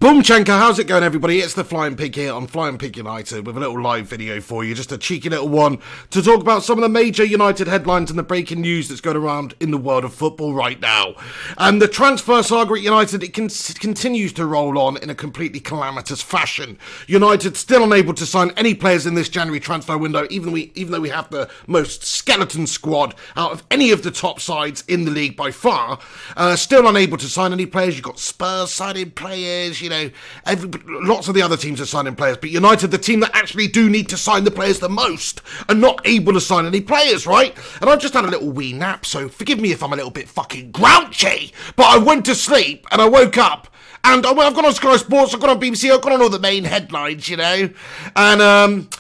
Boomchanka, how's it going, everybody? It's the Flying Pig here on Flying Pig United with a little live video for you, just a cheeky little one to talk about some of the major United headlines and the breaking news that's going around in the world of football right now. And the transfer saga at United, it continues to roll on in a completely calamitous fashion. United still unable to sign any players in this January transfer window, even though we have the most skeleton squad out of any of the top sides in the league by far. Still unable to sign any players. You've got Spurs signing players, lots of the other teams are signing players, but United, the team that actually do need to sign the players the most, are not able to sign any players, right? And I've just had a little wee nap, so forgive me if I'm a little bit fucking grouchy, but I went to sleep and I woke up and I've gone on Sky Sports, I've gone on BBC, I've gone on all the main headlines, and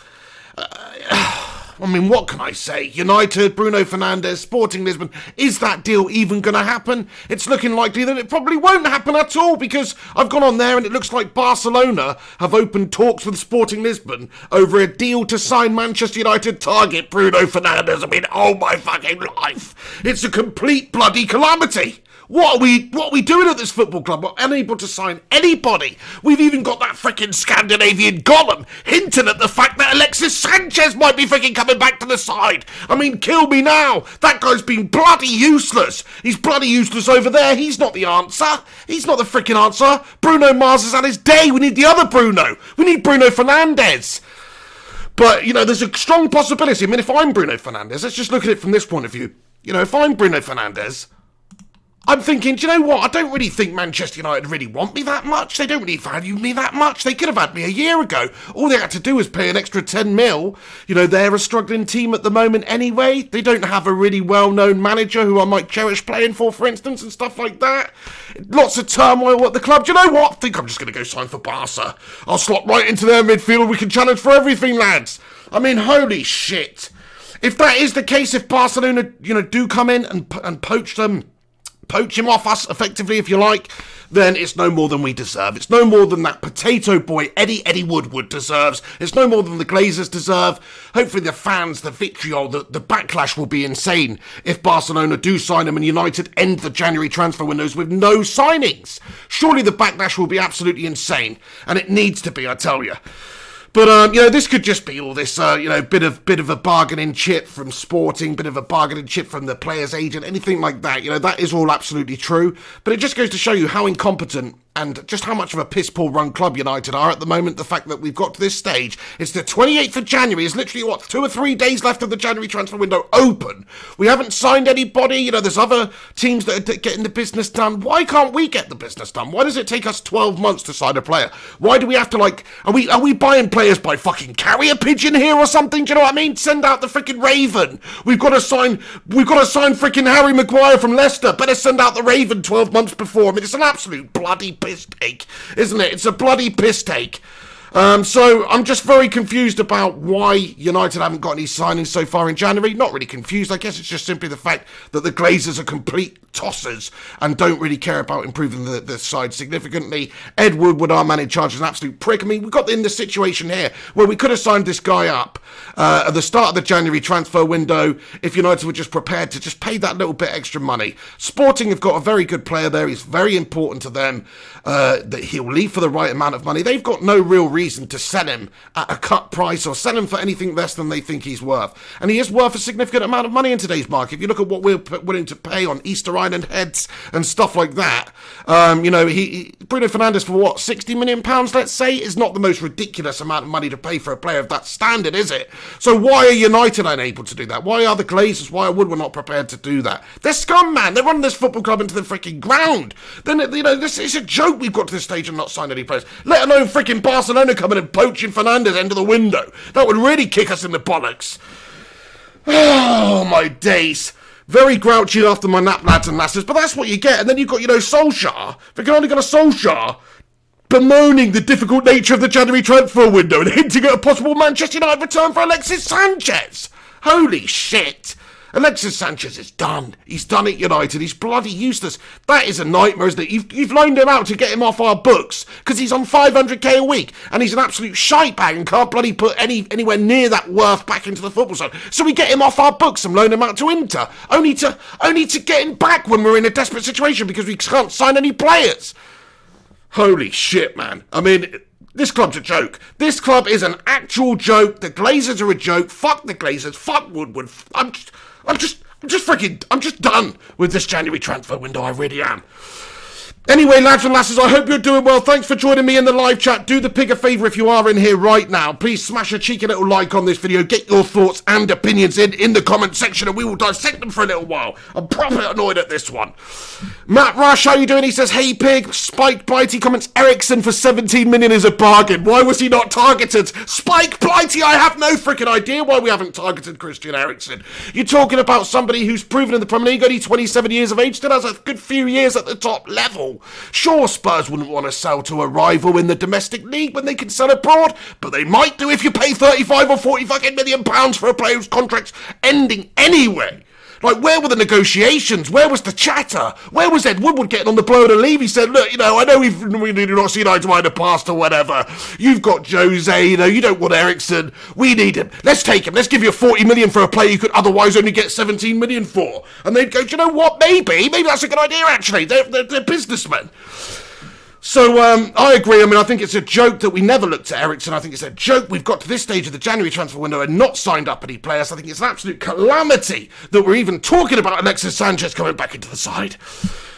I mean, what can I say? United, Bruno Fernandes, Sporting Lisbon, is that deal even going to happen? It's looking likely that it probably won't happen at all, because I've gone on there and it looks like Barcelona have opened talks with Sporting Lisbon over a deal to sign Manchester United target Bruno Fernandes. I mean, oh my fucking life. It's a complete bloody calamity. What are we doing at this football club? We're unable to sign anybody. We've even got that freaking Scandinavian golem hinting at the fact that Alexis Sanchez might be freaking coming back to the side. I mean, kill me now. That guy's been bloody useless. He's bloody useless over there. He's not the answer. He's not the freaking answer. Bruno Mars is at his day. We need the other Bruno. We need Bruno Fernandes. But, there's a strong possibility. I mean, if I'm Bruno Fernandes, let's just look at it from this point of view. If I'm Bruno Fernandes, I'm thinking, do you know what? I don't really think Manchester United really want me that much. They don't really value me that much. They could have had me a year ago. All they had to do was pay an extra 10 mil. They're a struggling team at the moment anyway. They don't have a really well-known manager who I might cherish playing for instance, and stuff like that. Lots of turmoil at the club. Do you know what? I think I'm just going to go sign for Barca. I'll slot right into their midfield. We can challenge for everything, lads. I mean, holy shit. If that is the case, if Barcelona, do come in and poach him off us, effectively, if you like, then it's no more than we deserve. It's no more than that potato boy Eddie Woodward deserves. It's no more than the Glazers deserve. Hopefully the fans, the vitriol, the backlash will be insane if Barcelona do sign him and United end the January transfer windows with no signings. Surely the backlash will be absolutely insane, and it needs to be, I tell you. But, this could just be all this, bit of a bargaining chip from Sporting, bit of a bargaining chip from the player's agent, anything like that. That is all absolutely true. But it just goes to show you how incompetent and just how much of a piss-poor run club United are at the moment. The fact that we've got to this stage, it's the 28th of January, it's literally, 2 or 3 days left of the January transfer window open. We haven't signed anybody, there's other teams that are getting the business done. Why can't we get the business done? Why does it take us 12 months to sign a player? Why do we have to, are we buying players by fucking carrier pigeon here or something? Do you know what I mean? Send out the freaking Raven. We've got to sign freaking Harry Maguire from Leicester. Better send out the Raven 12 months before. I mean, it's an absolute bloody piss take, isn't it? It's a bloody piss take. So I'm just very confused about why United haven't got any signings so far in January. Not really confused. I guess it's just simply the fact that the Glazers are complete tossers and don't really care about improving the side significantly. Ed Woodward, our man in charge, is an absolute prick. I mean, we got in the situation here where we could have signed this guy up at the start of the January transfer window if United were just prepared to just pay that little bit extra money. Sporting have got a very good player there. He's very important to them that he'll leave for the right amount of money. They've got no real reason to sell him at a cut price or sell him for anything less than they think he's worth. And he is worth a significant amount of money in today's market. If you look at what we're willing to pay on Easter Island heads and stuff like that, Bruno Fernandes for what, £60 million, let's say, is not the most ridiculous amount of money to pay for a player of that standard, is it? So why are United unable to do that? Why are the Glazers, why are Woodward not prepared to do that? They're scum, man. They're running this football club into the freaking ground. Then, this is a joke we've got to this stage and not signed any players, let alone freaking Barcelona coming and poaching Fernandes into the window. That would really kick us in the bollocks. Oh, my days. Very grouchy after my nap, lads and lasses, but that's what you get. And then you've got, Solskjaer. We've only got a Solskjaer bemoaning the difficult nature of the January transfer window and hinting at a possible Manchester United return for Alexis Sanchez. Holy shit. Alexis Sanchez is done. He's done at United. He's bloody useless. That is a nightmare, isn't it? You've loaned him out to get him off our books because he's on 500k a week and he's an absolute shite bag and can't bloody put anywhere near that worth back into the football side. So we get him off our books and loan him out to Inter, only to get him back when we're in a desperate situation because we can't sign any players. Holy shit, man. I mean, this club's a joke. This club is an actual joke. The Glazers are a joke. Fuck the Glazers. Fuck Woodward. I'm just done with this January transfer window. I really am. Anyway, lads and lasses, I hope you're doing well. Thanks for joining me in the live chat. Do the pig a favour if you are in here right now. Please smash a cheeky little like on this video. Get your thoughts and opinions in the comment section and we will dissect them for a little while. I'm properly annoyed at this one. Matt Rush, how you doing? He says, hey pig. Spike Blighty comments, Ericsson for 17 million is a bargain. Why was he not targeted? Spike Blighty, I have no freaking idea why we haven't targeted Christian Eriksen. You're talking about somebody who's proven in the Premier League, only 27 years of age, still has a good few years at the top level. Sure, Spurs wouldn't want to sell to a rival in the domestic league when they can sell abroad, but they might do if you pay 35 or 40 fucking million pounds for a player whose contract's ending anyway. Like, where were the negotiations? Where was the chatter? Where was Ed Woodward getting on the blow to leave? He said, look, I know we do not see eye to eye in the past or whatever. You've got Jose, you don't want Ericsson. We need him. Let's take him. Let's give you 40 million for a player you could otherwise only get 17 million for. And they'd go, do you know what? Maybe that's a good idea, actually. They're businessmen. So, I agree. I mean, I think it's a joke that we never looked at Ericsson. I think it's a joke we've got to this stage of the January transfer window and not signed up any players. I think it's an absolute calamity that we're even talking about Alexis Sanchez coming back into the side.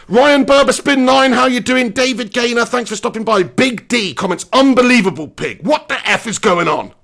Ryan Berber, Spin 9, how you doing? David Gaynor, thanks for stopping by. Big D comments, unbelievable pig. What the F is going on?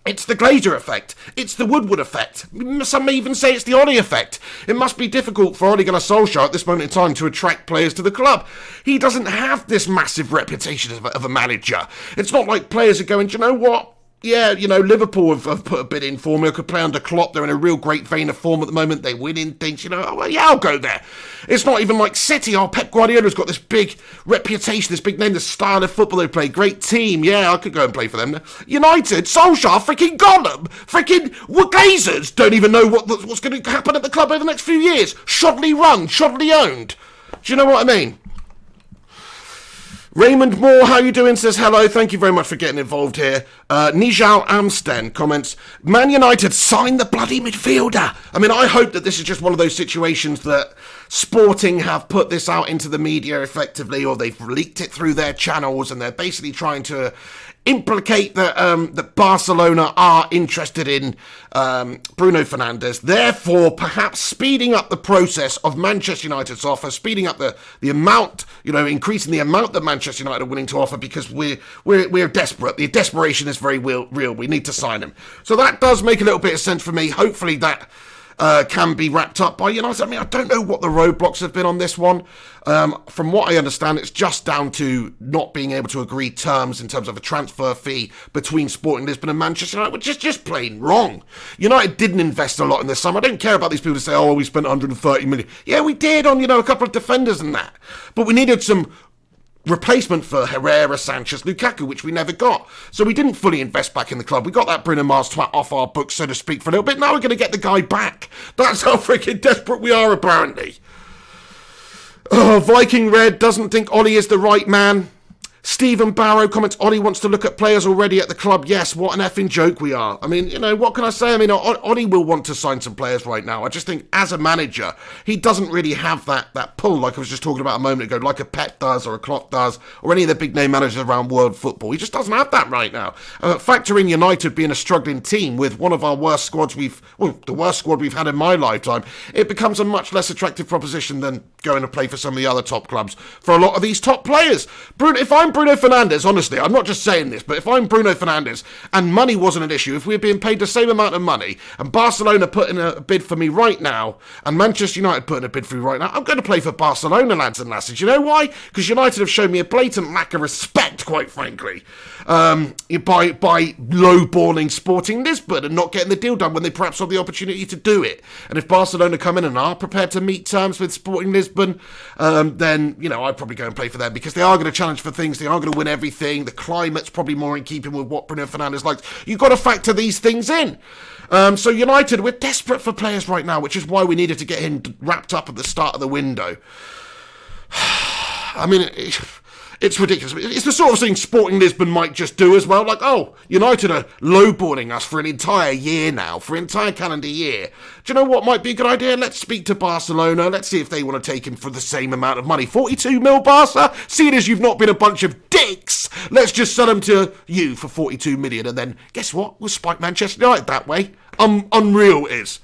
It's the Glazer effect. It's the Woodward effect. Some may even say it's the Ollie effect. It must be difficult for Ole Gunnar Solskjaer at this moment in time to attract players to the club. He doesn't have this massive reputation of a manager. It's not like players are going, do you know what? Yeah, Liverpool have put a bid in for me. I could play under Klopp. They're in a real great vein of form at the moment. They win in things, oh, well, yeah, I'll go there. It's not even like City. Pep Guardiola's got this big reputation, this big name, the style of football they play. Great team. Yeah, I could go and play for them. United, Solskjaer, freaking Gollum, freaking Glazers don't even know what's going to happen at the club over the next few years. Shoddily run, shoddily owned. Do you know what I mean? Raymond Moore, how you doing? Says hello. Thank you very much for getting involved here. Nijal Amsten comments, Man United signed the bloody midfielder. I mean, I hope that this is just one of those situations that Sporting have put this out into the media effectively, or they've leaked it through their channels, and they're basically trying to implicate that Barcelona are interested in Bruno Fernandes, therefore perhaps speeding up the process of Manchester United's offer, speeding up the amount, increasing the amount that Manchester United are willing to offer, because we're desperate. The desperation is very real. We need to sign him. So that does make a little bit of sense for me. Hopefully that can be wrapped up by United. I mean, I don't know what the roadblocks have been on this one. From what I understand, it's just down to not being able to agree terms in terms of a transfer fee between Sporting Lisbon and Manchester United, which is just plain wrong. United didn't invest a lot in this summer. I don't care about these people who say, oh, we spent 130 million. Yeah, we did on, a couple of defenders and that. But we needed some replacement for Herrera, Sanchez, Lukaku, which we never got. So we didn't fully invest back in the club. We got that Bruno Mars twat off our books, so to speak, for a little bit. Now we're going to get the guy back. That's how freaking desperate we are, apparently. Oh, Viking Red doesn't think Ollie is the right man. Stephen Barrow comments, Ollie wants to look at players already at the club. Yes, what an effing joke we are. I mean, what can I say? I mean, Ollie will want to sign some players right now. I just think as a manager, he doesn't really have that pull, like I was just talking about a moment ago, like a Pep does or a Klopp does, or any of the big name managers around world football. He just doesn't have that right now. Factor in United being a struggling team with one of our worst squads the worst squad we've had in my lifetime. It becomes a much less attractive proposition than going to play for some of the other top clubs for a lot of these top players. If I'm Bruno Fernandes, honestly, I'm not just saying this, but if I'm Bruno Fernandes and money wasn't an issue, if we were being paid the same amount of money and Barcelona put in a bid for me right now and Manchester United put in a bid for me right now, I'm going to play for Barcelona, lads and lasses. You know why? Because United have shown me a blatant lack of respect, quite frankly, by lowballing Sporting Lisbon and not getting the deal done when they perhaps had the opportunity to do it. And if Barcelona come in and are prepared to meet terms with Sporting Lisbon, then, I'd probably go and play for them, because they are going to challenge for things. They are going to win everything. The climate's probably more in keeping with what Bruno Fernandes likes. You've got to factor these things in. So United, we're desperate for players right now, which is why we needed to get him wrapped up at the start of the window. I mean, It's ridiculous. It's the sort of thing Sporting Lisbon might just do as well. Like, oh, United are lowballing us for an entire year now, for an entire calendar year. Do you know what might be a good idea? Let's speak to Barcelona. Let's see if they want to take him for the same amount of money. 42 mil, Barca? Seeing as you've not been a bunch of dicks, let's just sell him to you for 42 million. And then, guess what? We'll spike Manchester United that way. Unreal it is.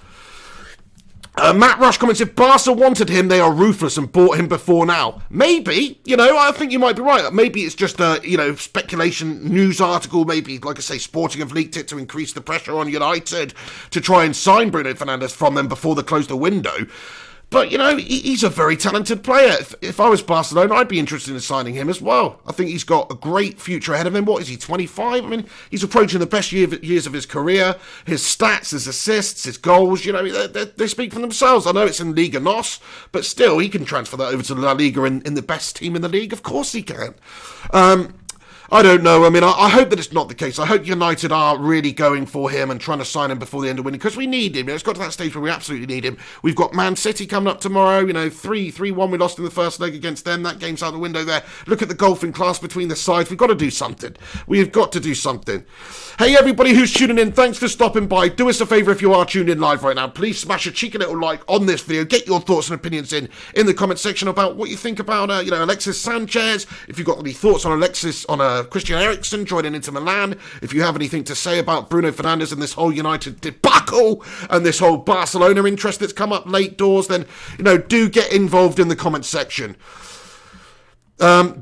Matt Rush comments, if Barca wanted him, they are ruthless and bought him before now. Maybe, I think you might be right. Maybe it's just a, speculation news article. Maybe, like I say, Sporting have leaked it to increase the pressure on United to try and sign Bruno Fernandes from them before they close the window. But, he's a very talented player. If I was Barcelona, I'd be interested in signing him as well. I think he's got a great future ahead of him. What is he, 25? I mean, he's approaching the best years of his career. His stats, his assists, his goals, they speak for themselves. I know it's in Liga NOS, but still, he can transfer that over to La Liga in the best team in the league. Of course he can. I don't know. I mean, I hope that it's not the case. I hope United are really going for him and trying to sign him before the end of winning, because we need him. It's got to that stage where we absolutely need him. We've got Man City coming up tomorrow. 3-1 we lost in the first leg against them. That game's out the window there. Look at the golfing class between the sides. We've got to do something. We've got to do something. Hey, everybody who's tuning in, thanks for stopping by. Do us a favour if you are tuned in live right now. Please smash a cheeky little like on this video. Get your thoughts and opinions in the comment section about what you think about, Alexis Sanchez. If you've got any thoughts on Christian Eriksen joining Inter Milan, if you have anything to say about Bruno Fernandes and this whole United debacle and this whole Barcelona interest that's come up late doors, then, do get involved in the comment section.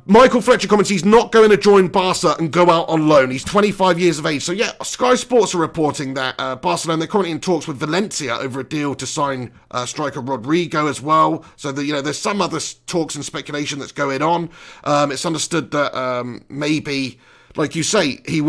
Michael Fletcher comments, he's not going to join Barca and go out on loan. He's 25 years of age. So yeah, Sky Sports are reporting that Barcelona, they're currently in talks with Valencia over a deal to sign striker Rodrigo as well. So there's some other talks and speculation that's going on. It's understood that maybe, like you say, he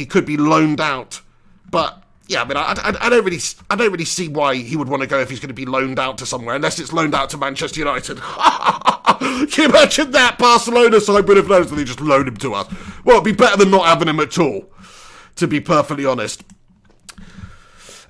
could be loaned out, but yeah, I mean, I don't really see why he would want to go if he's going to be loaned out to somewhere, unless it's loaned out to Manchester United. Can you imagine that? Barcelona signed Bruno Fernandes and they just loaned him to us. Well, it'd be better than not having him at all, to be perfectly honest.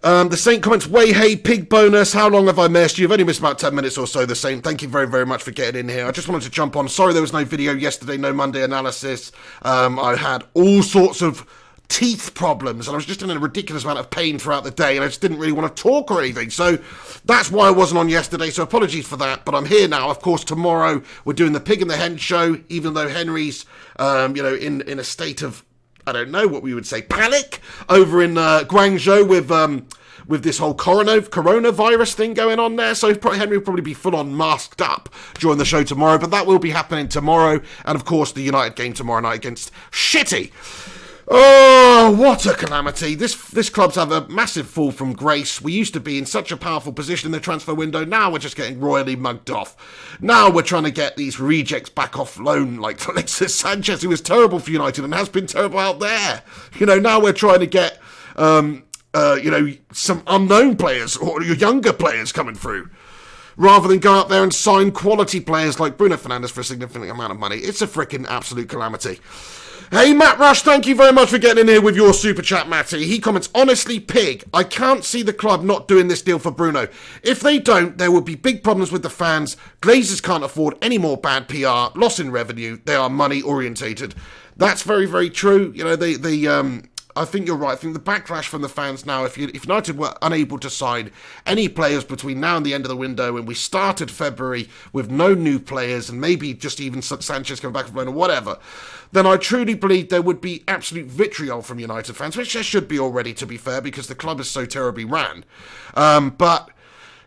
The Saint comments, way hey, pig bonus, how long have I missed? You've only missed about 10 minutes or so, the Saint. Thank you very, very much for getting in here. I just wanted to jump on. Sorry there was no video yesterday, no Monday analysis. I had all sorts of teeth problems and I was just in a ridiculous amount of pain throughout the day and I just didn't really want to talk or anything, so that's why I wasn't on yesterday, so apologies for that, but I'm here now. Of course, tomorrow we're doing the Pig and the Hen show, even though Henry's in a state of, I don't know what we would say, panic over in Guangzhou with this whole coronavirus thing going on there, so Henry will probably be full-on masked up during the show tomorrow, but that will be happening tomorrow, and of course the United game tomorrow night against Shitty. Oh, what a calamity. This club's have a massive fall from grace. We used to be in such a powerful position in the transfer window. Now we're just getting royally mugged off. Now we're trying to get these rejects back off loan, like Alexis Sanchez, who was terrible for United and has been terrible out there. Now we're trying to get, some unknown players or younger players coming through, rather than go out there and sign quality players like Bruno Fernandes for a significant amount of money. It's a freaking absolute calamity. Hey, Matt Rush, thank you very much for getting in here with your super chat, Matty. He comments, honestly, pig, I can't see the club not doing this deal for Bruno. If they don't, there will be big problems with the fans. Glazers can't afford any more bad PR, loss in revenue. They are money orientated. That's very, very true. I think you're right. I think the backlash from the fans now, if United were unable to sign any players between now and the end of the window, and we started February with no new players, and maybe just even Sanchez coming back from loan or whatever, then I truly believe there would be absolute vitriol from United fans, which there should be already, to be fair, because the club is so terribly ran. But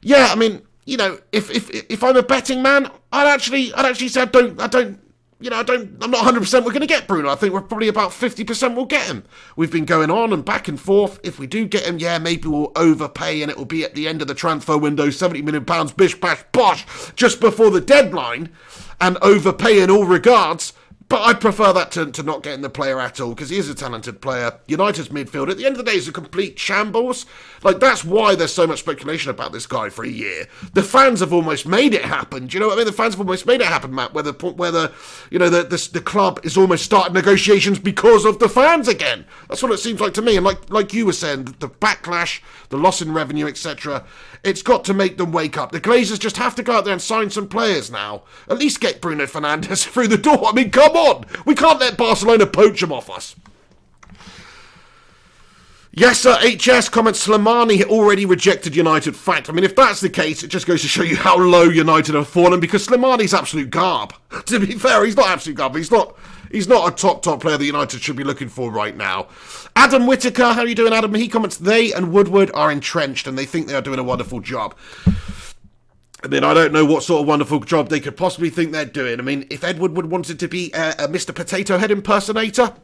yeah, I mean, if I'm a betting man, I'd actually say I'm not 100% we're going to get Bruno. I think we're probably about 50% we'll get him. We've been going on and back and forth. If we do get him, yeah, maybe we'll overpay and it will be at the end of the transfer window, £70 million, bish, bash, bosh, just before the deadline, and overpay in all regards. But I'd prefer that to not getting the player at all, because he is a talented player. United's midfield, at the end of the day, is a complete shambles. Like, that's why there's so much speculation about this guy for a year. The fans have almost made it happen. Do you know what I mean? The fans have almost made it happen, Matt, where the club is almost starting negotiations because of the fans again. That's what it seems like to me. And like you were saying, the backlash, the loss in revenue, etc., it's got to make them wake up. The Glazers just have to go out there and sign some players now. At least get Bruno Fernandes through the door. I mean, come on. We can't let Barcelona poach him off us. Yes, sir, HS comments, Slimani already rejected United. Fact, I mean, if that's the case, it just goes to show you how low United have fallen, because Slimani's absolute garb. To be fair, he's not absolute garb. He's not a top player that United should be looking for right now. Adam Whitaker, how are you doing, Adam? He comments, they and Woodward are entrenched and they think they are doing a wonderful job. I mean, I don't know what sort of wonderful job they could possibly think they're doing. I mean, if Ed Woodward wanted to be a Mr. Potato Head impersonator,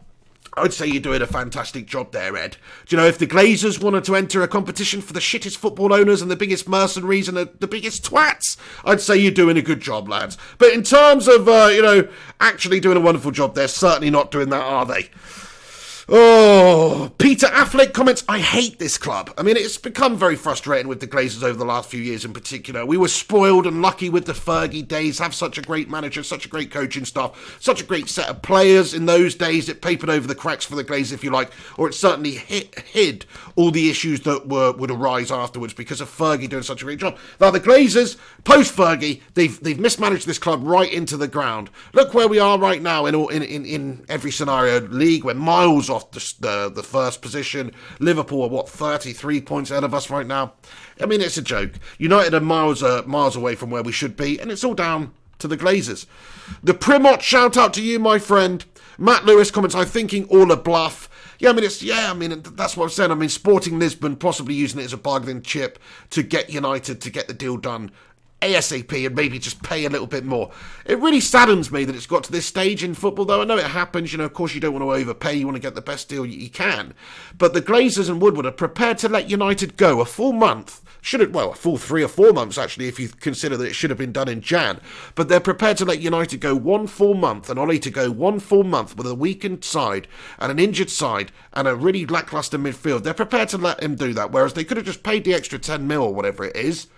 I'd say you're doing a fantastic job there, Ed. Do you know, if the Glazers wanted to enter a competition for the shittest football owners and the biggest mercenaries and the biggest twats, I'd say you're doing a good job, lads. But in terms of, actually doing a wonderful job, they're certainly not doing that, are they? Oh, Peter Affleck comments, I hate this club. I mean, it's become very frustrating with the Glazers over the last few years in particular. We were spoiled and lucky with the Fergie days, have such a great manager, such a great coaching staff, such a great set of players. In those days, it papered over the cracks for the Glazers, if you like, or it certainly hid all the issues that would arise afterwards because of Fergie doing such a great job. Now, the Glazers, post-Fergie, they've mismanaged this club right into the ground. Look where we are right now in every scenario. League, we're miles off the first position. Liverpool are 33 points ahead of us right now. I mean, it's a joke. United are miles away from where we should be, and it's all down to the Glazers. The Primot, shout out to you, my friend. Matt Lewis comments, I'm thinking all a bluff. That's what I'm saying. I mean, Sporting Lisbon possibly using it as a bargaining chip to get United to get the deal done ASAP and maybe just pay a little bit more. It really saddens me that it's got to this stage in football, though. I know it happens, of course you don't want to overpay, you want to get the best deal you can. But the Glazers and Woodward are prepared to let United go a full month. A full 3 or 4 months, actually, if you consider that it should have been done in Jan. But they're prepared to let United go 1 full month, and Ollie to go 1 full month with a weakened side and an injured side and a really lacklustre midfield. They're prepared to let him do that, whereas they could have just paid the extra 10 mil or whatever it is,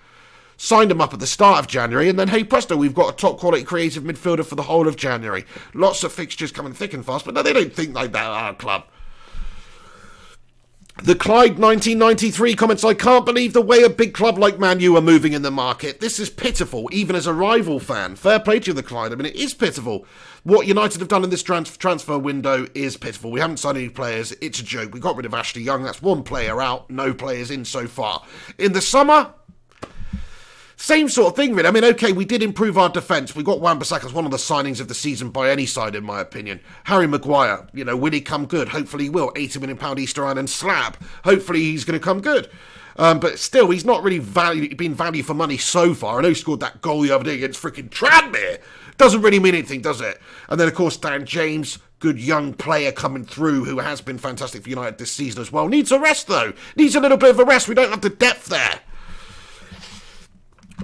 signed him up at the start of January, and then, hey presto, we've got a top-quality creative midfielder for the whole of January. Lots of fixtures coming thick and fast, but no, they don't think like that at our club. The Clyde 1993 comments, I can't believe the way a big club like Man U are moving in the market. This is pitiful, even as a rival fan. Fair play to you, the Clyde. I mean, it is pitiful. What United have done in this transfer window is pitiful. We haven't signed any players. It's a joke. We got rid of Ashley Young. That's one player out. No players in so far. In the summer, same sort of thing, really. I mean, okay, we did improve our defence. We got Wan-Bissaka as one of the signings of the season by any side, in my opinion. Harry Maguire, will he come good? Hopefully he will. £80 million Easter Island slab. Hopefully he's going to come good. But still, he's not really been value for money so far. I know he scored that goal the other day against freaking Tranmere. Doesn't really mean anything, does it? And then, of course, Dan James, good young player coming through who has been fantastic for United this season as well. Needs a rest, though. Needs a little bit of a rest. We don't have the depth there.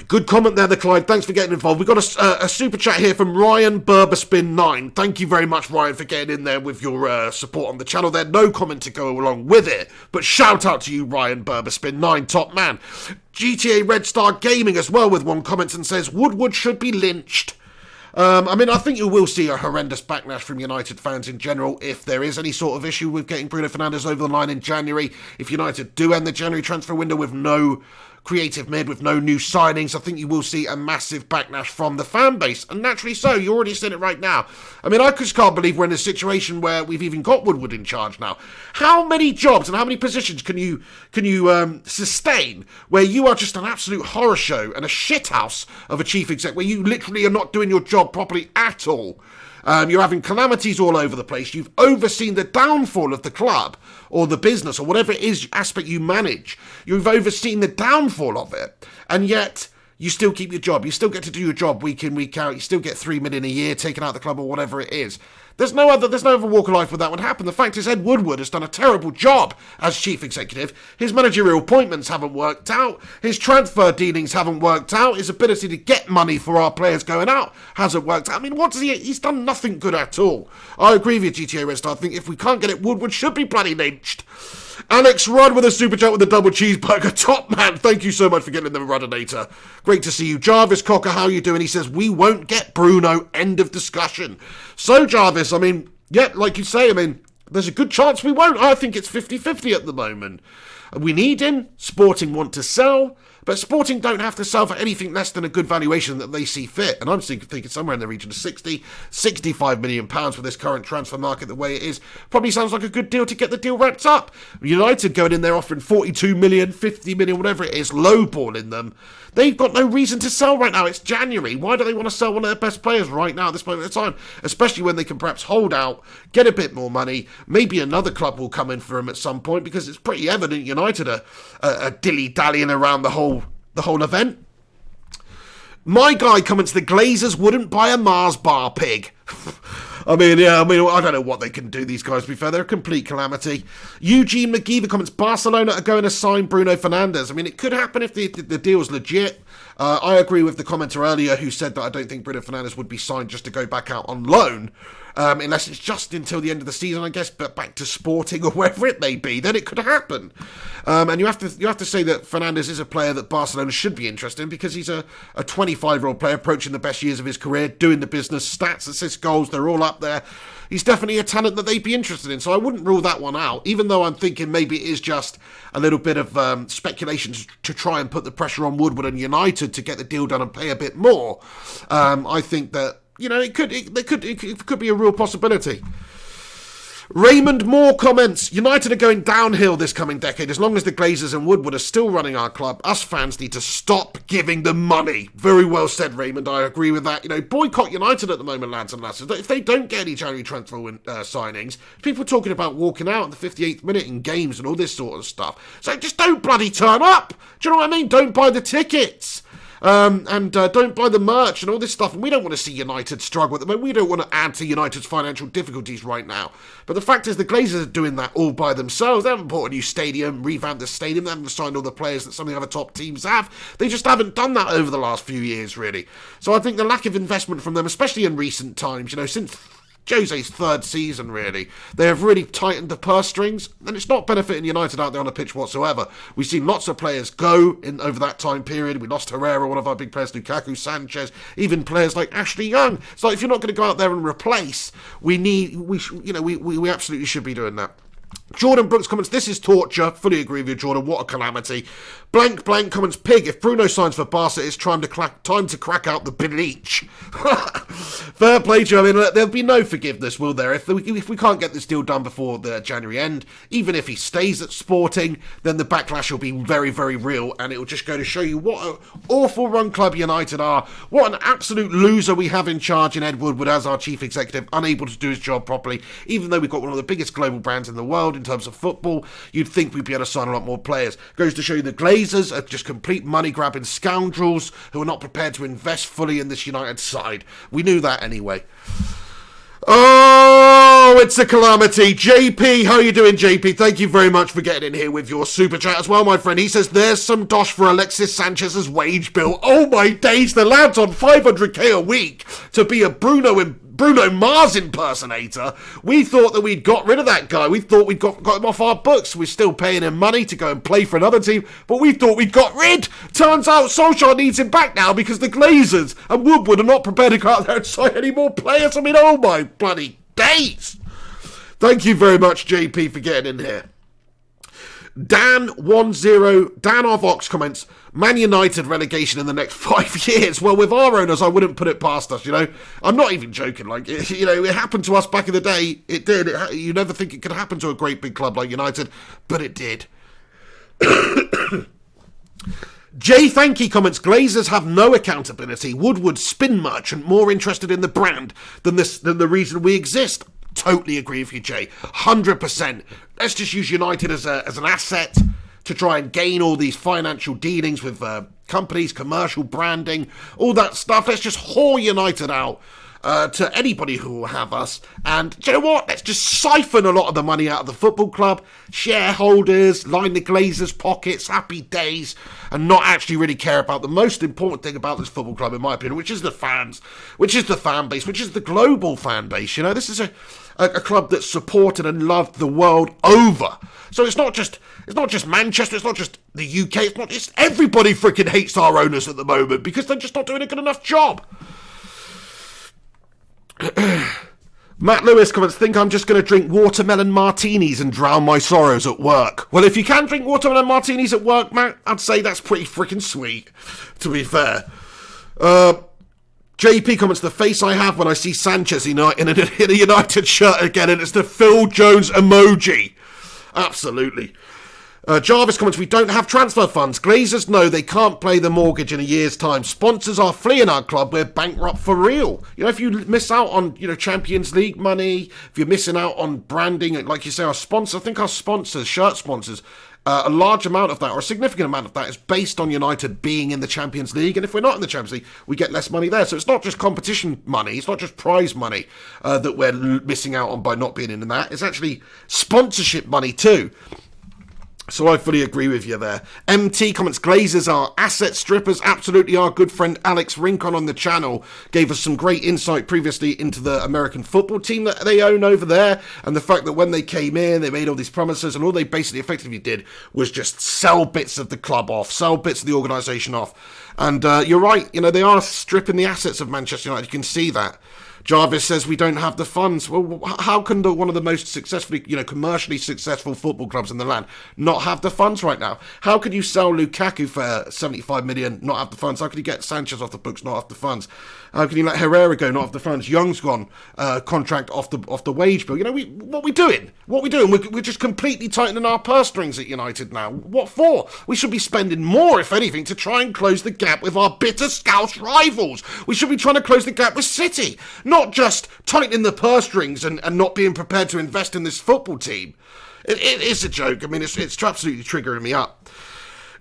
Good comment there, the Clyde. Thanks for getting involved. We've got a super chat here from Ryan Burberspin9. Thank you very much, Ryan, for getting in there with your support on the channel there. No comment to go along with it, but shout out to you, Ryan Burberspin9, top man. GTA Red Star Gaming as well with one comment and says, Woodward should be lynched. I think you will see a horrendous backlash from United fans in general if there is any sort of issue with getting Bruno Fernandes over the line in January. If United do end the January transfer window with no creative mid, with no new signings, I think you will see a massive backlash from the fan base, and naturally so. You're already seeing it right now. I mean, I just can't believe we're in a situation where we've even got Woodward in charge now. How many jobs and how many positions can you sustain where you are just an absolute horror show and a shithouse of a chief exec, where you literally are not doing your job properly at all? You're having calamities all over the place. You've overseen the downfall of the club or the business or whatever it is aspect you manage. You've overseen the downfall of it, and yet you still keep your job. You still get to do your job week in, week out. You still get $3 million a year taken out of the club or whatever it is. There's no other walk of life where that would happen. The fact is, Ed Woodward has done a terrible job as chief executive. His managerial appointments haven't worked out. His transfer dealings haven't worked out. His ability to get money for our players going out hasn't worked out. I mean, what does he's done nothing good at all. I agree with you, GTA Red Star. I think if we can't get it, Woodward should be bloody lynched. Alex Rudd with a super chat with a double cheeseburger. Top man, thank you so much for getting in the Ruddinator. Great to see you. Jarvis Cocker, how you doing? He says, we won't get Bruno. End of discussion. So, Jarvis, like you say, there's a good chance we won't. I think it's 50-50 at the moment. We need him. Sporting want to sell. But Sporting don't have to sell for anything less than a good valuation that they see fit. And I'm thinking somewhere in the region of 60, 65 million pounds for this current transfer market the way it is. Probably sounds like a good deal to get the deal wrapped up. United going in there offering 42 million, 50 million, whatever it is, lowballing them. They've got no reason to sell right now. It's January. Why do they want to sell one of their best players right now at this moment in time? Especially when they can perhaps hold out, get a bit more money. Maybe another club will come in for him at some point, because it's pretty evident United are dilly-dallying around the whole event. My guy comments the Glazers wouldn't buy a Mars bar pig. I don't know what they can do, these guys, to be fair. They're a complete calamity. Eugene McGeever comments, Barcelona are going to sign Bruno Fernandes. I mean, it could happen if the deal's legit. I agree with the commenter earlier who said that I don't think Bruno Fernandes would be signed just to go back out on loan. Unless it's just until the end of the season, I guess, but back to Sporting or wherever it may be, then it could happen. And you have to say that Fernandes is a player that Barcelona should be interested in, because he's a 25-year-old player approaching the best years of his career, doing the business, stats, assists, goals, they're all up there. He's definitely a talent that they'd be interested in, so I wouldn't rule that one out, even though I'm thinking maybe it is just a little bit of speculation to try and put the pressure on Woodward and United to get the deal done and pay a bit more. I think that, it could be a real possibility. Raymond Moore comments, United are going downhill this coming decade. As long as the Glazers and Woodward are still running our club, us fans need to stop giving them money. Very well said, Raymond. I agree with that. Boycott United at the moment, lads and lasses. If they don't get any January transfer signings, people are talking about walking out at the 58th minute in games and all this sort of stuff. So just don't bloody turn up. Do you know what I mean? Don't buy the tickets. And don't buy the merch and all this stuff. And we don't want to see United struggle at the moment. We don't want to add to United's financial difficulties right now. But the fact is, the Glazers are doing that all by themselves. They haven't bought a new stadium, revamped the stadium. They haven't signed all the players that some of the other top teams have. They just haven't done that over the last few years, really. So I think the lack of investment from them, especially in recent times, since Jose's third season, really, they have really tightened the purse strings, and it's not benefiting United out there on the pitch whatsoever. We've seen lots of players go in over that time period. We lost Herrera, one of our big players, Lukaku, Sanchez, even players like Ashley Young. So if you're not going to go out there and replace, we absolutely should be doing that. Jordan Brooks comments, this is torture. Fully agree with you, Jordan. What a calamity. Blank comments, pig. If Bruno signs for Barca, it's time to crack out the bleach. Fair play, Joe. I mean, there'll be no forgiveness, will there? If we can't get this deal done before the January end, even if he stays at Sporting, then the backlash will be very, very real, and it will just go to show you what an awful run club United are. What an absolute loser we have in charge in Ed Woodward as our chief executive, unable to do his job properly. Even though we've got one of the biggest global brands in the world in terms of football, you'd think we'd be able to sign a lot more players. Goes to show you the Glazers are just complete money-grabbing scoundrels who are not prepared to invest fully in this United side. We knew that anyway. Oh, it's a calamity. JP, how are you doing, JP? Thank you very much for getting in here with your super chat as well, my friend. He says, there's some dosh for Alexis Sanchez's wage bill. Oh my days, the lad's on 500k a week to be a Bruno Mars impersonator. We thought that we'd got rid of that guy. We thought we'd got him off our books. We're still paying him money to go and play for another team, but we thought we'd got rid. Turns out Solskjaer needs him back now because the Glazers and Woodward are not prepared to go out there and sign any more players. I mean, oh my bloody days. Thank you very much, JP, for getting in here. Dan R. Vox comments, Man United relegation in the next 5 years. Well, with our owners, I wouldn't put it past us, I'm not even joking. It happened to us back in the day. It did. You never think it could happen to a great big club like United, but it did. Jay Thanky comments, Glazers have no accountability. Woodward spin merchant more interested in the brand than the reason we exist. Totally agree with you, Jay. 100%. Let's just use United as an asset to try and gain all these financial dealings with companies, commercial branding, all that stuff. Let's just whore United out to anybody who will have us. And do you know what? Let's just siphon a lot of the money out of the football club. Shareholders, line the Glazers' pockets, happy days, and not actually really care about the most important thing about this football club, in my opinion, which is the fans, which is the fan base, which is the global fan base. This is a club that's supported and loved the world over. So it's not just Manchester, it's not just the UK, it's everybody freaking hates our owners at the moment because they're just not doing a good enough job. Matt Lewis comments, think I'm just going to drink watermelon martinis and drown my sorrows at work. Well, if you can drink watermelon martinis at work, Matt, I'd say that's pretty freaking sweet, to be fair. JP comments, the face I have when I see Sanchez in a United shirt again, and it's the Phil Jones emoji. Absolutely. Jarvis comments, we don't have transfer funds. Glazers know they can't pay the mortgage in a year's time. Sponsors are fleeing our club. We're bankrupt for real. You know, if you miss out on, Champions League money, if you're missing out on branding, like you say, our sponsors, I think our sponsors, shirt sponsors, a large amount of that, or a significant amount of that, is based on United being in the Champions League. And if we're not in the Champions League, we get less money there. So it's not just competition money. It's not just prize money that we're missing out on by not being in that. It's actually sponsorship money too. So I fully agree with you there. MT comments, Glazers are asset strippers. Absolutely. Our good friend Alex Rincon on the channel gave us some great insight previously into the American football team that they own over there, and the fact that when they came in, they made all these promises, and all they basically effectively did was just sell bits of the club off, sell bits of the organisation off. And you're right, they are stripping the assets of Manchester United. You can see that. Jarvis says we don't have the funds. Well, how can one of the most successfully, commercially successful football clubs in the land not have the funds right now? How could you sell Lukaku for 75 million, not have the funds? How could you get Sanchez off the books, not have the funds? How can you let Herrera go, not have the funds? Young's gone, contract off the wage bill. What are we doing? We're just completely tightening our purse strings at United now. What for? We should be spending more, if anything, to try and close the gap with our bitter Scouse rivals. We should be trying to close the gap with City. Not just tightening the purse strings and not being prepared to invest in this football team. It is a joke. I mean, it's absolutely triggering me up.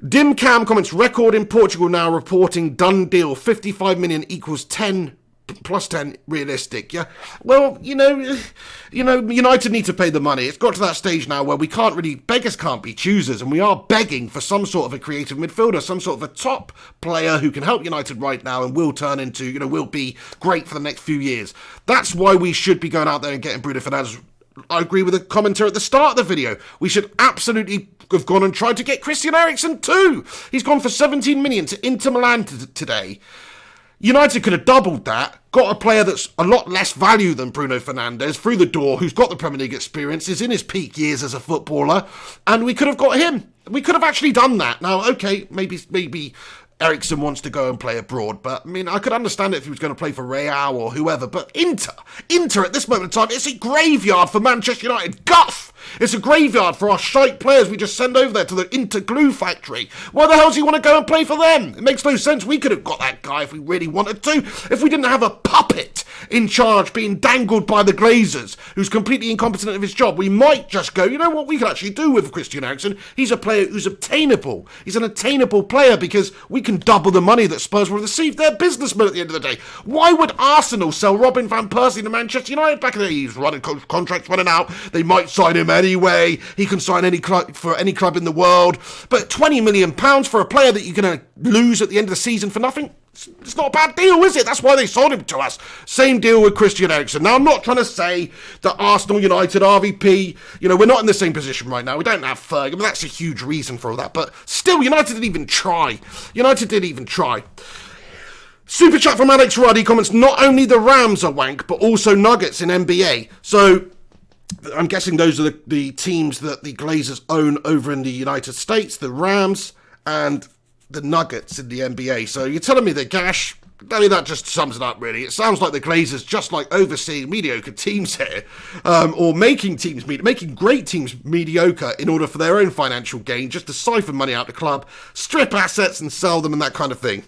Dim Cam comments, record in Portugal now reporting done deal. 55 million equals 10 plus 10 realistic. Yeah. Well, United need to pay the money. It's got to that stage now where beggars can't be choosers, and we are begging for some sort of a creative midfielder, some sort of a top player who can help United right now and will turn into, will be great for the next few years. That's why we should be going out there and getting Bruno Fernandes. I agree with the commenter at the start of the video. We should absolutely have gone and tried to get Christian Eriksen too. He's gone for 17 million to Inter Milan today. United could have doubled that, got a player that's a lot less value than Bruno Fernandes through the door, who's got the Premier League experience, is in his peak years as a footballer, and we could have got him. We could have actually done that. Now, okay, maybe Eriksen wants to go and play abroad, but I mean, I could understand it if he was going to play for Real or whoever, but Inter at this moment in time, it's a graveyard for Manchester United. Guff! It's a graveyard for our shite players we just send over there to the Inter glue factory. Why the hell does he want to go and play for them? It makes no sense. We could have got that guy if we really wanted to. If we didn't have a puppet in charge being dangled by the Glazers, who's completely incompetent of his job, we might just go, you know what we could actually do with Christian Eriksen? He's a player who's obtainable. He's an attainable player because we can double the money that Spurs will receive. They're businessmen at the end of the day. Why would Arsenal sell Robin van Persie to Manchester United back in the day? He's running contracts running out. They might sign him anyway. He can sign any club for any club in the world. But £20 million for a player that you're going to lose at the end of the season for nothing? It's not a bad deal, is it? That's why they sold him to us. Same deal with Christian Eriksen. Now, I'm not trying to say that Arsenal, United, RVP, we're not in the same position right now. We don't have Ferg. I mean, that's a huge reason for all that. But still, United didn't even try. Super chat from Alex Ruddy comments, not only the Rams are wank, but also Nuggets in NBA. So I'm guessing those are the teams that the Glazers own over in the United States, the Rams and the Nuggets in the NBA. So you're telling me that Gash, I mean, that just sums it up, really. It sounds like the Glazers just like overseeing mediocre teams here, or making great teams mediocre in order for their own financial gain, just to siphon money out the club, strip assets and sell them and that kind of thing.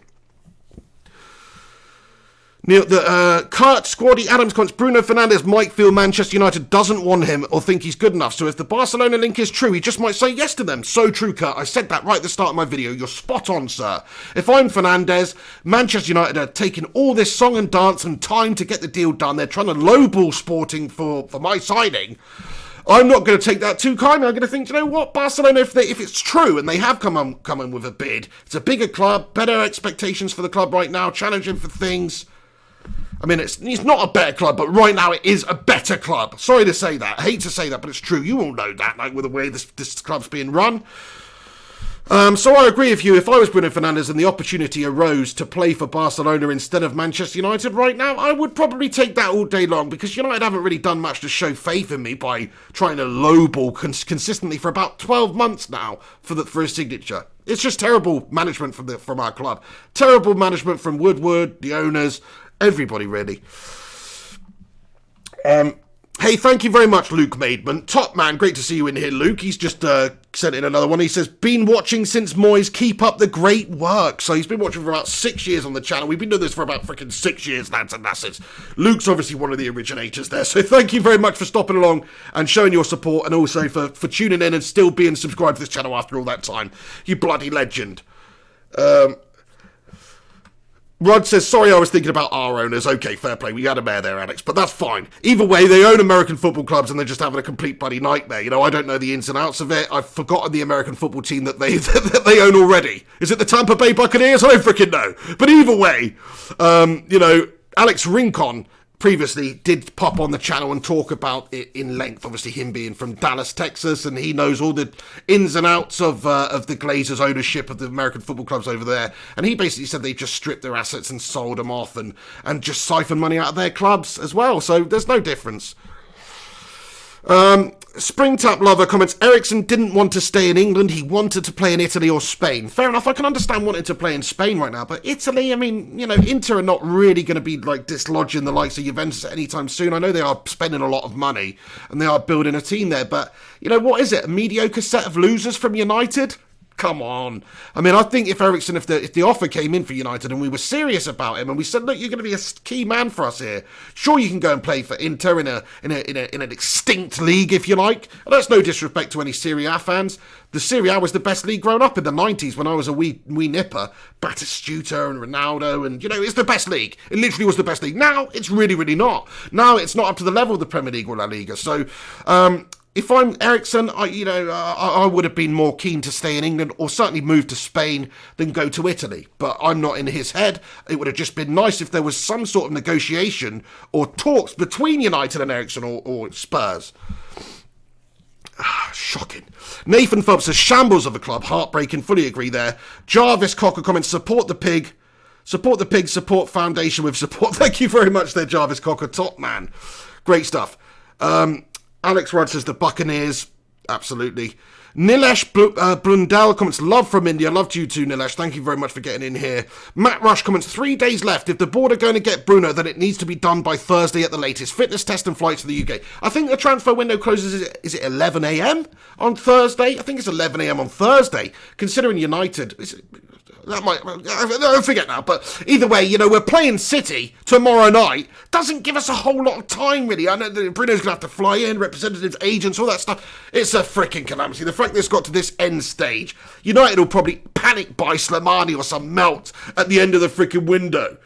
Neil, Kurt Squaddy Adams comments, Bruno Fernandes might feel Manchester United doesn't want him or think he's good enough. So if the Barcelona link is true, he just might say yes to them. So true, Kurt. I said that right at the start of my video. You're spot on, sir. If I'm Fernandes, Manchester United are taking all this song and dance and time to get the deal done. They're trying to lowball Sporting for my signing. I'm not going to take that too kindly. I'm going to think, you know what, Barcelona, if it's true and they have come in with a bid, it's a bigger club, better expectations for the club right now, challenging for things. I mean, it's not a better club, but right now it is a better club. Sorry to say that. I hate to say that, but it's true. You all know that, like with the way this club's being run. So I agree with you. If I was Bruno Fernandes and the opportunity arose to play for Barcelona instead of Manchester United right now, I would probably take that all day long, because United haven't really done much to show faith in me by trying to lowball consistently for about 12 months now for a signature. It's just terrible management from our club. Terrible management from Woodward, the owners, everybody really. Hey, thank you very much, Luke Maidman. Top man, great to see you in here, Luke. He's just sent in another one. He says, been watching since Moyes, keep up the great work. So he's been watching for about 6 years on the channel. We've been doing this for about freaking 6 years, lads and lasses. Luke's obviously one of the originators there. So thank you very much for stopping along and showing your support, and also for tuning in and still being subscribed to this channel after all that time. You bloody legend. Rod says, sorry, I was thinking about our owners. Okay, fair play. We had a mayor there, Alex, but that's fine. Either way, they own American football clubs and they're just having a complete bloody nightmare. You know, I don't know the ins and outs of it. I've forgotten the American football team that they that they own already. Is it the Tampa Bay Buccaneers? I don't freaking know. But either way, you know, Alex Rincon previously did pop on the channel and talk about it in length. Obviously, him being from Dallas, Texas, and he knows all the ins and outs of the Glazers' ownership of the American football clubs over there. And he basically said they just stripped their assets and sold them off and just siphoned money out of their clubs as well. So there's no difference. Springtap Lover comments, Ericsson didn't want to stay in England, he wanted to play in Italy or Spain. Fair enough, I can understand wanting to play in Spain right now, but Italy, I mean, you know, Inter are not really going to be like dislodging the likes of Juventus anytime soon. I know they are spending a lot of money and they are building a team there, but, you know, what is it, a mediocre set of losers from United? Come on. I mean, I think if Ericsson, if the offer came in for United and we were serious about him and we said, look, you're going to be a key man for us here, sure, you can go and play for Inter in an extinct league, if you like. And that's no disrespect to any Serie A fans. The Serie A was the best league growing up in the 90s when I was a wee nipper. Batistuta and Ronaldo, and, you know, it's the best league. It literally was the best league. Now, it's really, really not. Now, it's not up to the level of the Premier League or La Liga. So, if I'm Ericsson, I would have been more keen to stay in England or certainly move to Spain than go to Italy. But I'm not in his head. It would have just been nice if there was some sort of negotiation or talks between United and Ericsson or Spurs. Shocking. Nathan Phelps says, shambles of a club, heartbreaking, fully agree there. Jarvis Cocker comments, support the pig. Support the pig, support foundation with support. Thank you very much there, Jarvis Cocker, top man. Great stuff. Alex Rudd says the Buccaneers. Absolutely. Nilesh Blundell comments, love from India. Love to you too, Nilesh. Thank you very much for getting in here. Matt Rush comments, 3 days left. If the board are going to get Bruno, then it needs to be done by Thursday at the latest. Fitness test and flights to the UK. I think the transfer window closes, is it 11 a.m. on Thursday? I think it's 11 a.m. on Thursday. Considering United... That might, I forget now, but either way, you know, we're playing City tomorrow night. Doesn't give us a whole lot of time, really. I know that Bruno's going to have to fly in, representatives, agents, all that stuff. It's a freaking calamity. The fact that it's got to this end stage, United will probably panic buy Slimani or some melt at the end of the freaking window.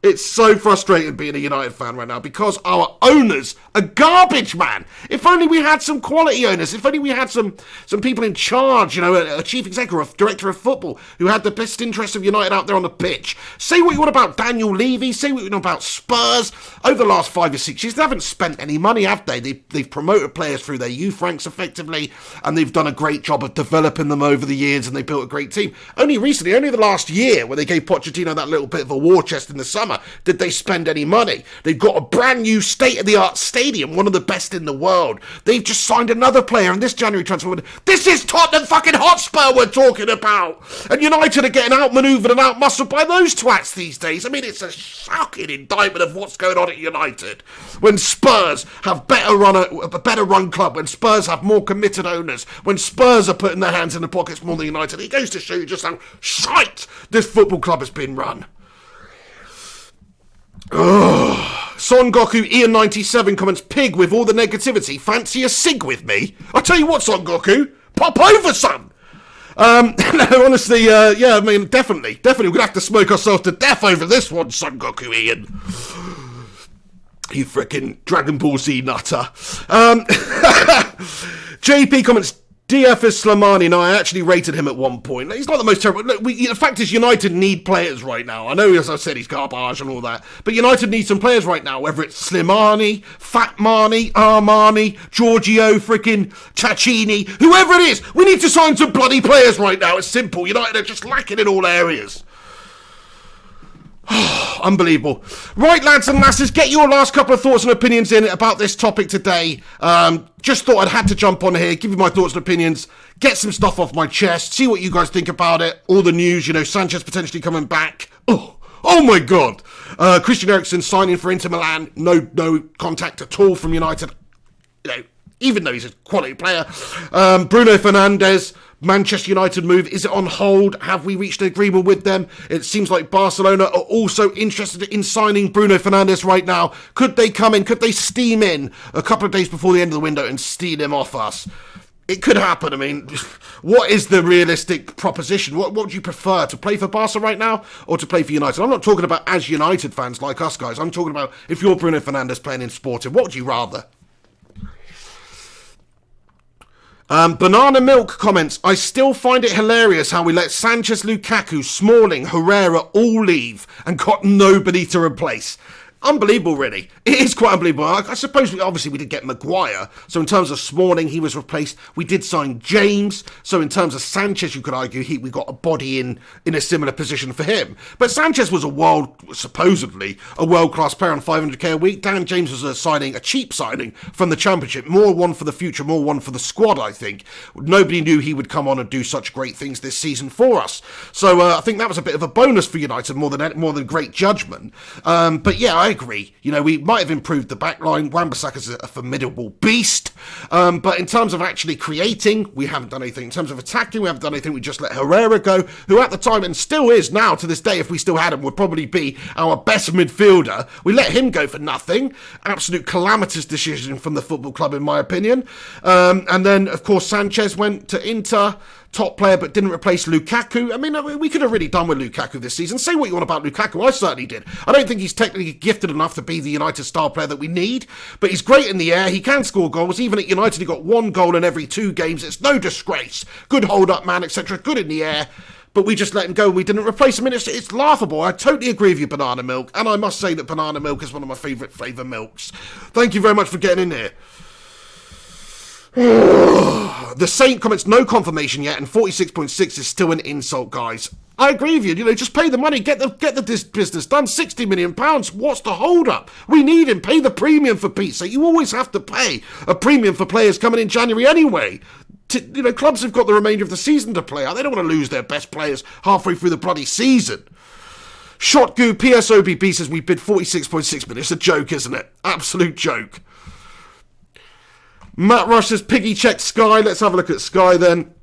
It's so frustrating being a United fan right now because our owners are garbage, man. If only we had some quality owners. If only we had some people in charge, you know, a chief executive or a director of football who had the best interests of United out there on the pitch. Say what you want about Daniel Levy. Say what you want about Spurs. Over the last 5 or 6 years, they haven't spent any money, have they? They've promoted players through their youth ranks effectively, and they've done a great job of developing them over the years, and they built a great team. Only recently, only the last year, when they gave Pochettino that little bit of a war chest in the summer, did they spend any money. They've got a brand new state-of-the-art stadium, one of the best in the world. They've just signed another player in this January transfer window. This is Tottenham fucking Hotspur we're talking about. And United are getting outmanoeuvred and outmuscled by those twats these days. I mean, it's a shocking indictment of what's going on at United. When Spurs have a better run club, when Spurs have more committed owners, when Spurs are putting their hands in the pockets more than United, it goes to show you just how shite this football club has been run. Son Goku Ian97 comments, pig with all the negativity, fancy a cig with me? I tell you what, Son Goku, pop over, son. No, honestly, yeah, I mean, definitely, we're gonna have to smoke ourselves to death over this one, Son Goku Ian. You frickin' Dragon Ball Z nutter. JP comments, DF is Slimani. No, I actually rated him at one point. He's not the most terrible. Look, the fact is United need players right now. I know, as I said, he's garbage and all that. But United need some players right now, whether it's Slimani, Fatmani, Armani, Giorgio, freaking Cacchini, whoever it is. We need to sign some bloody players right now. It's simple. United are just lacking in all areas. Unbelievable. Right, lads and lasses, get your last couple of thoughts and opinions in about this topic today. Just thought I'd had to jump on here, give you my thoughts and opinions, get some stuff off my chest, see what you guys think about it. All the news, Sanchez potentially coming back. Oh my God. Christian Eriksen signing for Inter Milan. No contact at all from United. Even though he's a quality player. Bruno Fernandes, Manchester United move, is it on hold? Have we reached an agreement with them? It seems like Barcelona are also interested in signing Bruno Fernandes right now. Could they come in? Could they steam in a couple of days before the end of the window and steal him off us? It could happen. I mean, what is the realistic proposition? What would you prefer, to play for Barca right now or to play for United? I'm not talking about as United fans like us guys. I'm talking about if you're Bruno Fernandes playing in Sporting, what would you rather? Banana Milk comments, I still find it hilarious how we let Sanchez, Lukaku, Smalling, Herrera all leave and got nobody to replace. Unbelievable, really. It is quite unbelievable. I suppose, obviously, we did get Maguire. So in terms of Smalling, he was replaced. We did sign James. So in terms of Sanchez, you could argue we got a body in a similar position for him. But Sanchez was supposedly a world-class player on 500k a week. Dan James was a cheap signing from the Championship. More one for the future, more one for the squad, I think. Nobody knew he would come on and do such great things this season for us. So I think that was a bit of a bonus for United, more than great judgment. But yeah, I agree. We might have improved the back line. Wan-Bissaka's a formidable beast. But in terms of actually creating, we haven't done anything. In terms of attacking, we haven't done anything. We just let Herrera go, who at the time, and still is now to this day, if we still had him, would probably be our best midfielder. We let him go for nothing. Absolute calamitous decision from the football club, in my opinion. And then, of course, Sanchez went to Inter. Top player, but didn't replace Lukaku. I mean, we could have really done with Lukaku this season. Say what you want about Lukaku, I certainly did. I don't think he's technically gifted enough to be the United star player that we need, but he's great in the air. He can score goals. Even at United, he got 1 goal in every 2 games. It's no disgrace. Good hold-up man, etc. Good in the air. But we just let him go and we didn't replace him. And it's laughable. I totally agree with you, Banana Milk. And I must say that Banana Milk is one of my favourite flavour milks. Thank you very much for getting in here. The Saint comments, no confirmation yet, and 46.6 is still an insult, guys. I agree with you. Just pay the money, get the business done. £60 million. What's the hold up? We need him. Pay the premium for Pete's sake. You always have to pay a premium for players coming in January anyway. Clubs have got the remainder of the season to play out. They don't want to lose their best players halfway through the bloody season. Shotgoo PSOBB says we bid 46.6 million. It's a joke, isn't it? Absolute joke. Matt Rush says, Piggy check Sky. Let's have a look at Sky then.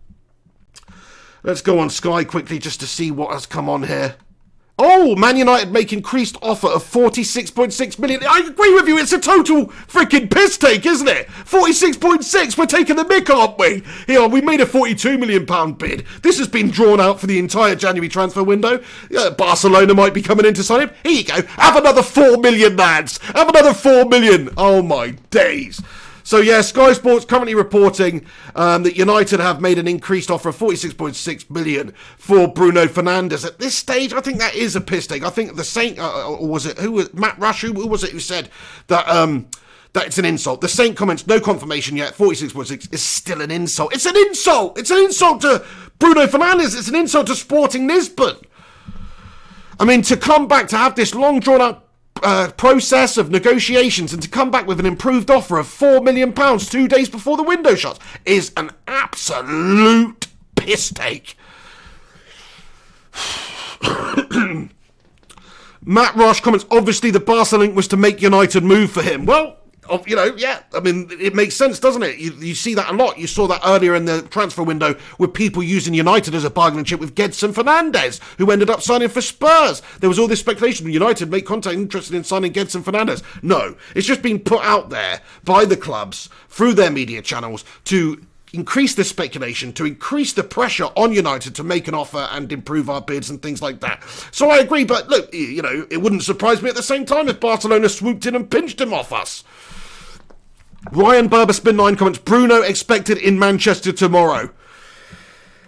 Let's go on Sky quickly just to see what has come on here. Oh, Man United make increased offer of 46.6 million. I agree with you. It's a total freaking piss take, isn't it? 46.6. We're taking the mick, aren't we? Here, we made a £42 million bid. This has been drawn out for the entire January transfer window. Barcelona might be coming in to sign him. Here you go. Have another 4 million, lads. Have another 4 million. Oh, my days. So yeah, Sky Sports currently reporting that United have made an increased offer of 46.6 million for Bruno Fernandes. At this stage, I think that is a piss take. I think the Saint, or was it Matt Rush? Who was it who said that that it's an insult? The Saint comments, no confirmation yet. 46.6 is still an insult. It's an insult. It's an insult to Bruno Fernandes. It's an insult to Sporting Lisbon. I mean, to come back to have this long drawn out process of negotiations and to come back with an improved offer of £4 million 2 days before the window shuts is an absolute piss take. Matt Rosh comments, obviously the Barca link was to make United move for him. Well, yeah, I mean, it makes sense, doesn't it? You see that a lot. You saw that earlier in the transfer window with people using United as a bargaining chip with Gedson Fernandes, who ended up signing for Spurs. There was all this speculation, United make contact interested in signing Gedson Fernandes. No, it's just been put out there by the clubs through their media channels to increase the speculation, to increase the pressure on United to make an offer and improve our bids and things like that. So I agree, but look, it wouldn't surprise me at the same time if Barcelona swooped in and pinched him off us. Ryan Burberspin 9 comments, Bruno expected in Manchester tomorrow.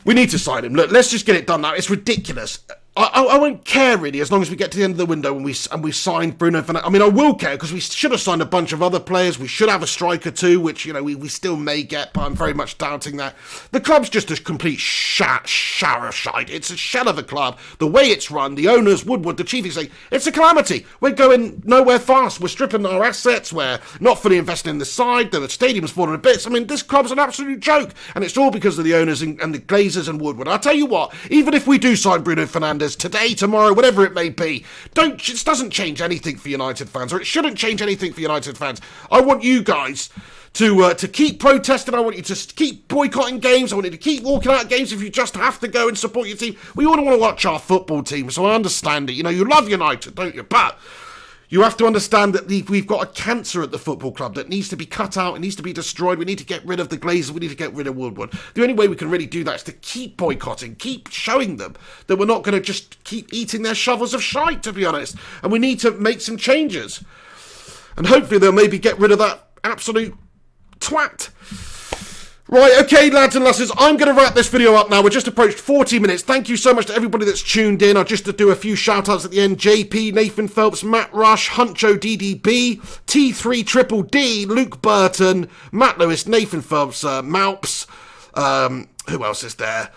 We need to sign him. Look, let's just get it done now. It's ridiculous. I won't care really as long as we get to the end of the window and we signed Bruno Fernandes. I mean, I will care because we should have signed a bunch of other players. We should have a striker too, which, you know, we still may get, but I'm very much doubting that. The club's just a complete shower shite. It's a shell of a club. The way it's run, the owners, Woodward, the chief executive, it's a calamity. We're going nowhere fast. We're stripping our assets. We're not fully investing in the side. The stadium's falling to bits. I mean, this club's an absolute joke. And it's all because of the owners and the Glazers and Woodward. I'll tell you what, even if we do sign Bruno Fernandes today, tomorrow, whatever it may be, it doesn't change anything for United fans, or it shouldn't change anything for United fans. I want you guys to keep protesting. I want you to keep boycotting games. I want you to keep walking out of games if you just have to go and support your team. We all want to watch our football team, so I understand it. You know, you love United, don't you? But you have to understand that we've got a cancer at the football club that needs to be cut out. It needs to be destroyed. We need to get rid of the Glazer. We need to get rid of Woodward. The only way we can really do that is to keep boycotting, keep showing them that we're not going to just keep eating their shovels of shite, to be honest. And we need to make some changes. And hopefully they'll maybe get rid of that absolute twat. Right, okay, lads and lasses, I'm going to wrap this video up now. We're just approached 40 minutes. Thank you so much to everybody that's tuned in. I'll just do a few shout-outs at the end. JP, Nathan Phelps, Matt Rush, Huncho DDB, T3 Triple D, Luke Burton, Matt Lewis, Nathan Phelps, Malps, who else is there?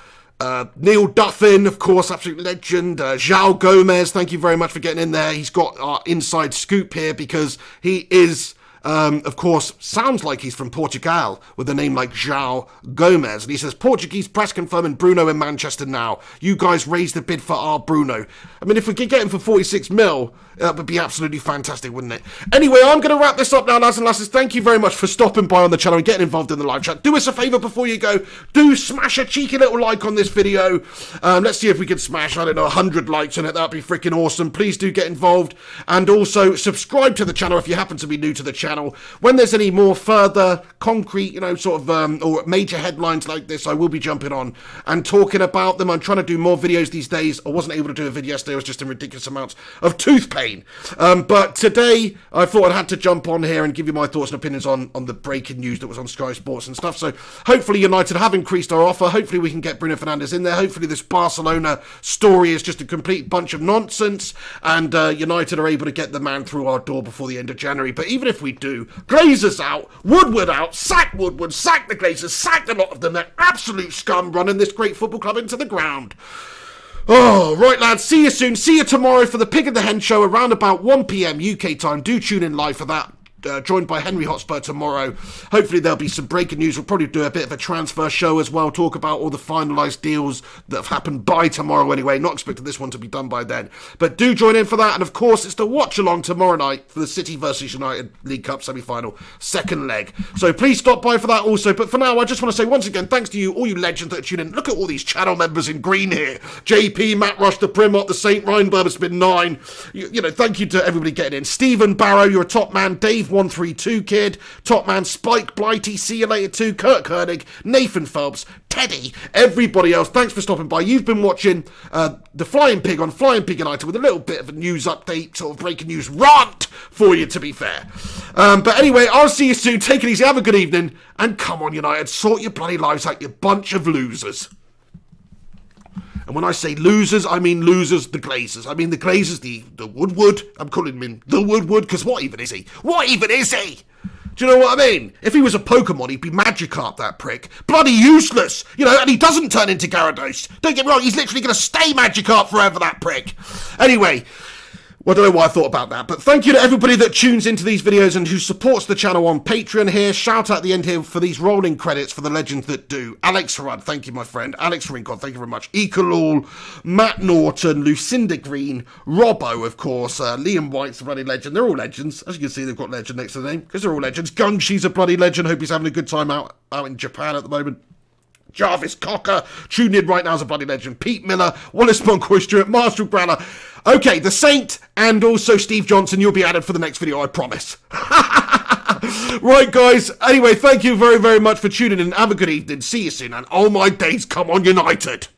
Neil Duffin, of course, absolute legend. João Gomez, thank you very much for getting in there. He's got our inside scoop here because he is... of course, sounds like he's from Portugal with a name like João Gomez. And he says, Portuguese press confirming Bruno in Manchester now. You guys raised the bid for our Bruno. I mean, if we could get him for 46 mil, that would be absolutely fantastic, wouldn't it? Anyway, I'm going to wrap this up now, lads and lasses. Thank you very much for stopping by on the channel and getting involved in the live chat. Do us a favour before you go. Do smash a cheeky little like on this video. Let's see if we can smash, I don't know, 100 likes on it. That'd be freaking awesome. Please do get involved. And also, subscribe to the channel if you happen to be new to the channel. When there's any more further concrete, you know, sort of, or major headlines like this, I will be jumping on and talking about them. I'm trying to do more videos these days. I wasn't able to do a video yesterday. I was just in ridiculous amounts of tooth pain. But today, I thought I had to jump on here and give you my thoughts and opinions on the breaking news that was on Sky Sports and stuff. So hopefully United have increased our offer. Hopefully we can get Bruno Fernandes in there. Hopefully this Barcelona story is just a complete bunch of nonsense and United are able to get the man through our door before the end of January. But even if we do, Glazers out, Woodward out, sack Woodward, sack the Glazers, sack a lot of them. They're absolute scum running this great football club into the ground. Oh, right, lads. See you soon. See you tomorrow for the Pig and the Hen show around about 1 p.m. UK time. Do tune in live for that. Joined by Henry Hotspur tomorrow. Hopefully there'll be some breaking news. We'll probably do a bit of a transfer show as well, talk about all the finalised deals that have happened by tomorrow anyway. Not expecting this one to be done by then. But do join in for that. And of course, it's the watch along tomorrow night for the City versus United League Cup semi-final, second leg. So please stop by for that also. But for now, I just want to say once again, thanks to you, all you legends that are tuning in. Look at all these channel members in green here. JP, Matt Rush, the Primot, the Saint, Ryan Burberspin 9. You know, thank you to everybody getting in. Stephen Barrow, you're a top man. Dave 132 Kid, Top Man Spike Blighty, see you later too, Kirk Koenig, Nathan Phelps, Teddy, everybody else, thanks for stopping by. You've been watching The Flying Pig on Flying Pig United with a little bit of a news update, sort of breaking news rant for you, to be fair. But anyway, I'll see you soon, take it easy, have a good evening, and come on United, sort your bloody lives out, you bunch of losers. And when I say losers, I mean losers, the Glazers. I mean the Glazers, the Woodward. I'm calling him the Woodward, because what even is he? What even is he? Do you know what I mean? If he was a Pokemon, he'd be Magikarp, that prick. Bloody useless! You know, and he doesn't turn into Gyarados. Don't get me wrong, he's literally going to stay Magikarp forever, that prick. Anyway... Well, I don't know why I thought about that, but thank you to everybody that tunes into these videos and who supports the channel on Patreon here. Shout out at the end here for these rolling credits for the legends that do. Alex Harad, thank you, my friend. Alex Rincon, thank you very much. Ecolul, Matt Norton, Lucinda Green, Robbo, of course, Liam White's a bloody legend. They're all legends. As you can see, they've got legend next to the name, because they're all legends. Gungshi's a bloody legend. Hope he's having a good time out in Japan at the moment. Jarvis Cocker, tuned in right now as a bloody legend. Pete Miller, Wallace Moncoy Stewart, Marshall Gralla. Okay, the Saint and also Steve Johnson, you'll be added for the next video, I promise. Right, guys. Anyway, thank you very, very much for tuning in. Have a good evening. See you soon. And oh my days, come on, United.